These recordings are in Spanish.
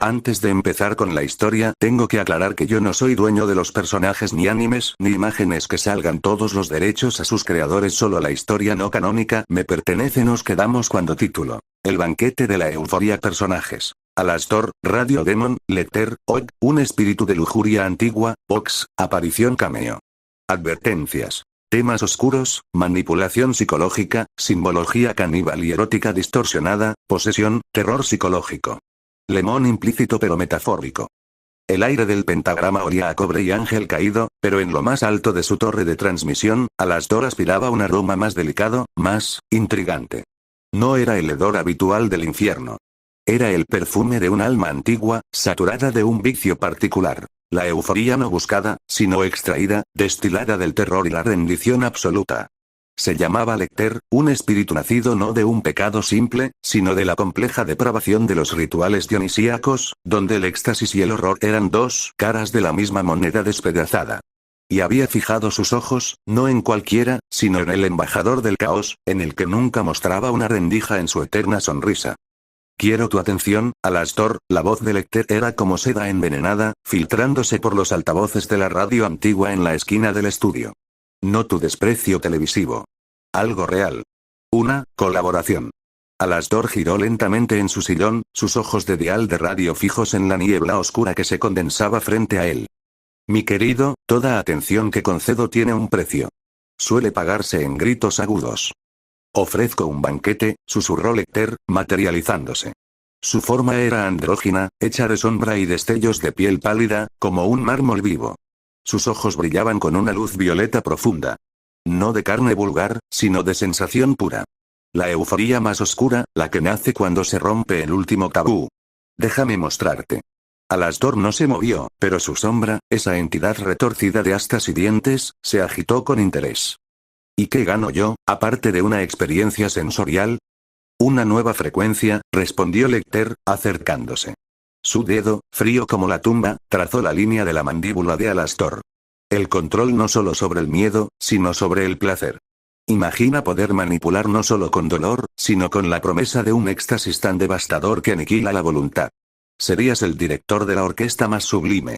Antes de empezar con la historia, tengo que aclarar que yo no soy dueño de los personajes ni animes ni imágenes que salgan. Todos los derechos a sus creadores, solo la historia no canónica me pertenece. Nos quedamos cuando título. El banquete de la euforia. Personajes. Alastor, Radio Demon, Lecter, Og, un espíritu de lujuria antigua, Ox, aparición cameo. Advertencias. Temas oscuros, manipulación psicológica, simbología caníbal y erótica distorsionada, posesión, terror psicológico. Lemón implícito pero metafórico. El aire del pentagrama olía a cobre y ángel caído, pero en lo más alto de su torre de transmisión, Alastor aspiraba un aroma más delicado, más intrigante. No era el hedor habitual del infierno. Era el perfume de un alma antigua, saturada de un vicio particular. La euforia no buscada, sino extraída, destilada del terror y la rendición absoluta. Se llamaba Lecter, un espíritu nacido no de un pecado simple, sino de la compleja depravación de los rituales dionisíacos, donde el éxtasis y el horror eran dos caras de la misma moneda despedazada. Y había fijado sus ojos, no en cualquiera, sino en el embajador del caos, en el que nunca mostraba una rendija en su eterna sonrisa. Quiero tu atención, Alastor. La voz de Lecter era como seda envenenada, filtrándose por los altavoces de la radio antigua en la esquina del estudio. No tu desprecio televisivo. Algo real. Una colaboración. Alastor giró lentamente en su sillón, sus ojos de dial de radio fijos en la niebla oscura que se condensaba frente a él. Mi querido, toda atención que concedo tiene un precio. Suele pagarse en gritos agudos. Ofrezco un banquete, susurró Lecter, materializándose. Su forma era andrógina, hecha de sombra y destellos de piel pálida, como un mármol vivo. Sus ojos brillaban con una luz violeta profunda. No de carne vulgar, sino de sensación pura. La euforia más oscura, la que nace cuando se rompe el último tabú. Déjame mostrarte. Alastor no se movió, pero su sombra, esa entidad retorcida de astas y dientes, se agitó con interés. ¿Y qué gano yo, aparte de una experiencia sensorial? Una nueva frecuencia, respondió Lecter, acercándose. Su dedo, frío como la tumba, trazó la línea de la mandíbula de Alastor. El control no solo sobre el miedo, sino sobre el placer. Imagina poder manipular no solo con dolor, sino con la promesa de un éxtasis tan devastador que aniquila la voluntad. Serías el director de la orquesta más sublime.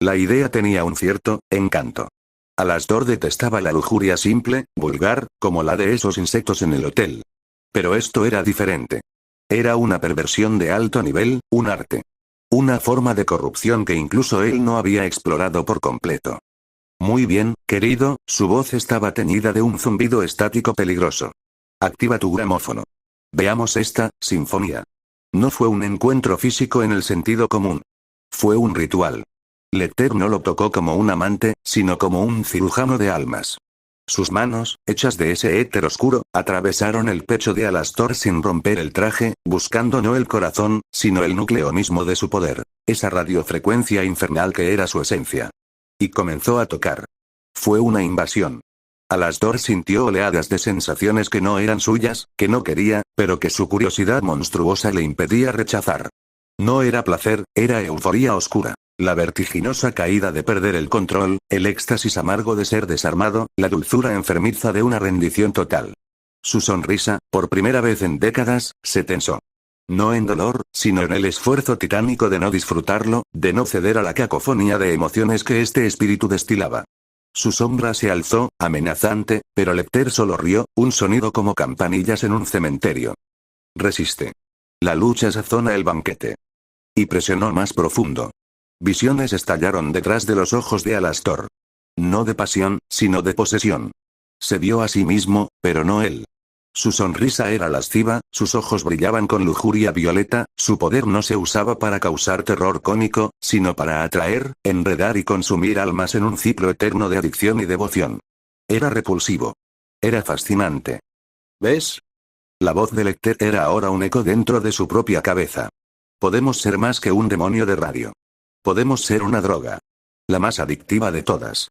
La idea tenía un cierto encanto. Alastor detestaba la lujuria simple, vulgar, como la de esos insectos en el hotel. Pero esto era diferente. Era una perversión de alto nivel, un arte. Una forma de corrupción que incluso él no había explorado por completo. Muy bien, querido, su voz estaba teñida de un zumbido estático peligroso. Activa tu gramófono. Veamos esta sinfonía. No fue un encuentro físico en el sentido común. Fue un ritual. Lecter no lo tocó como un amante, sino como un cirujano de almas. Sus manos, hechas de ese éter oscuro, atravesaron el pecho de Alastor sin romper el traje, buscando no el corazón, sino el núcleo mismo de su poder, esa radiofrecuencia infernal que era su esencia. Y comenzó a tocar. Fue una invasión. Alastor sintió oleadas de sensaciones que no eran suyas, que no quería, pero que su curiosidad monstruosa le impedía rechazar. No era placer, era euforia oscura. La vertiginosa caída de perder el control, el éxtasis amargo de ser desarmado, la dulzura enfermiza de una rendición total. Su sonrisa, por primera vez en décadas, se tensó. No en dolor, sino en el esfuerzo titánico de no disfrutarlo, de no ceder a la cacofonía de emociones que este espíritu destilaba. Su sombra se alzó, amenazante, pero Lecter solo rió, un sonido como campanillas en un cementerio. Resiste. La lucha sazona el banquete. Y presionó más profundo. Visiones estallaron detrás de los ojos de Alastor. No de pasión, sino de posesión. Se vio a sí mismo, pero no él. Su sonrisa era lasciva, sus ojos brillaban con lujuria violeta, su poder no se usaba para causar terror cómico, sino para atraer, enredar y consumir almas en un ciclo eterno de adicción y devoción. Era repulsivo. Era fascinante. ¿Ves? La voz de Lecter era ahora un eco dentro de su propia cabeza. Podemos ser más que un demonio de radio. Podemos ser una droga. La más adictiva de todas.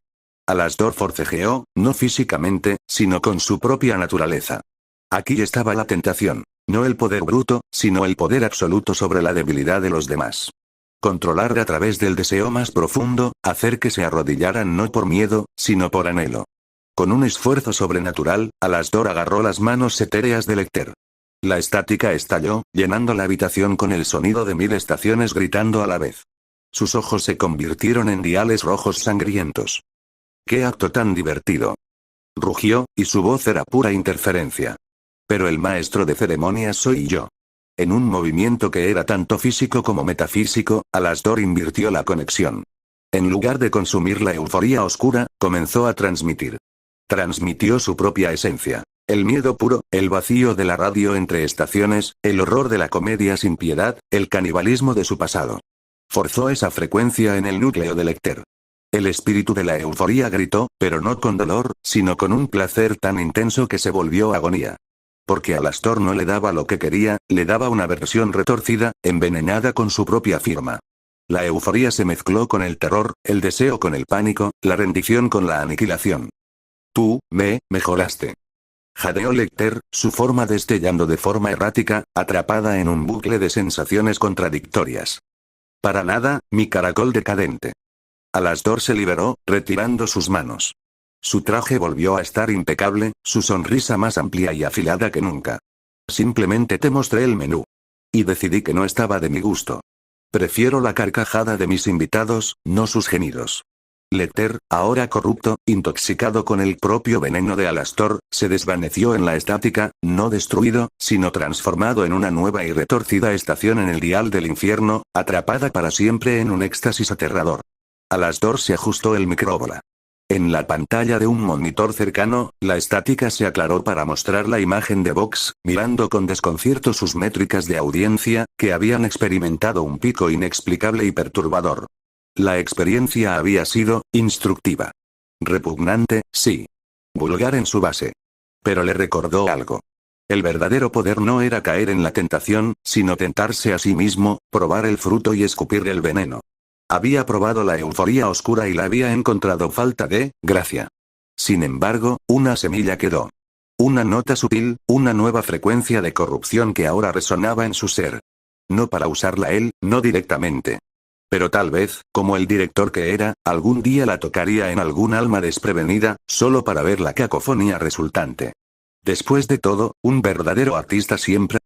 Alastor forcejeó, no físicamente, sino con su propia naturaleza. Aquí estaba la tentación. No el poder bruto, sino el poder absoluto sobre la debilidad de los demás. Controlar a través del deseo más profundo, hacer que se arrodillaran no por miedo, sino por anhelo. Con un esfuerzo sobrenatural, Alastor agarró las manos etéreas de Lecter. La estática estalló, llenando la habitación con el sonido de 1000 estaciones gritando a la vez. Sus ojos se convirtieron en diales rojos sangrientos. ¡Qué acto tan divertido! Rugió, y su voz era pura interferencia. Pero el maestro de ceremonias soy yo. En un movimiento que era tanto físico como metafísico, Alastor invirtió la conexión. En lugar de consumir la euforía oscura, comenzó a transmitir. Transmitió su propia esencia. El miedo puro, el vacío de la radio entre estaciones, el horror de la comedia sin piedad, el canibalismo de su pasado. Forzó esa frecuencia en el núcleo del Lecter. El espíritu de la euforía gritó, pero no con dolor, sino con un placer tan intenso que se volvió agonía. Porque Alastor no le daba lo que quería, le daba una versión retorcida, envenenada con su propia firma. La euforía se mezcló con el terror, el deseo con el pánico, la rendición con la aniquilación. Tú, me mejoraste. Jadeó Lecter, su forma destellando de forma errática, atrapada en un bucle de sensaciones contradictorias. Para nada, mi caracol decadente. Alastor se liberó, retirando sus manos. Su traje volvió a estar impecable, su sonrisa más amplia y afilada que nunca. Simplemente te mostré el menú. Y decidí que no estaba de mi gusto. Prefiero la carcajada de mis invitados, no sus gemidos. Lecter, ahora corrupto, intoxicado con el propio veneno de Alastor, se desvaneció en la estática, no destruido, sino transformado en una nueva y retorcida estación en el dial del infierno, atrapada para siempre en un éxtasis aterrador. Alastor se ajustó el micróbola. En la pantalla de un monitor cercano, la estática se aclaró para mostrar la imagen de Vox, mirando con desconcierto sus métricas de audiencia, que habían experimentado un pico inexplicable y perturbador. La experiencia había sido instructiva. Repugnante, sí. Vulgar en su base. Pero le recordó algo. El verdadero poder no era caer en la tentación, sino tentarse a sí mismo, probar el fruto y escupir el veneno. Había probado la euforía oscura y la había encontrado falta de gracia. Sin embargo, una semilla quedó. Una nota sutil, una nueva frecuencia de corrupción que ahora resonaba en su ser. No para usarla él, no directamente. Pero tal vez, como el director que era, algún día la tocaría en algún alma desprevenida, solo para ver la cacofonía resultante. Después de todo, un verdadero artista siempre